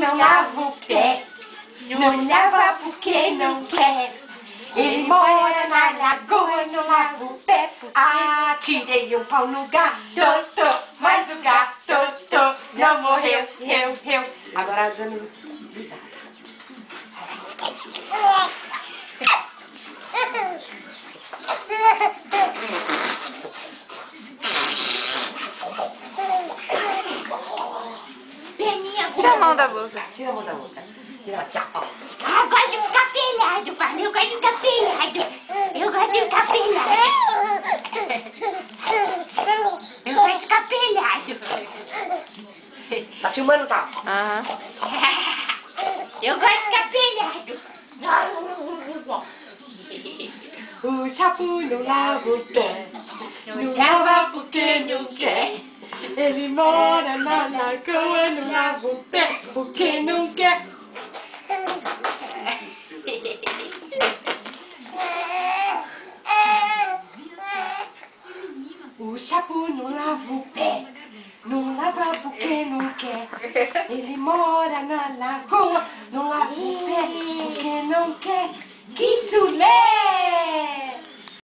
não lava o pé. Não lava porque não quer. Ele mora na lagoa, não lava o pé. Ah, tirei um pau no gato, mas o gato não morreu, reu. Agora dando risada. Tira a mão da boca. Tira a mão da boca. Tira, tchau. Ah, eu gosto de ficar pelado, fala. Eu gosto de ficar pelado. Eu gosto de ficar pelado. Eu gosto de ficar pelado. Tá filmando, tá? Aham. Eu gosto de ficar pelado. O Chapu não lava o pé. Não lava porque não quer. Ele mora na lagoa, não lava o pé porque não quer. O Chapu não lava o pé, não lava porque não quer. Ele mora na lagoa, não lava o pé porque não quer. Que sulé!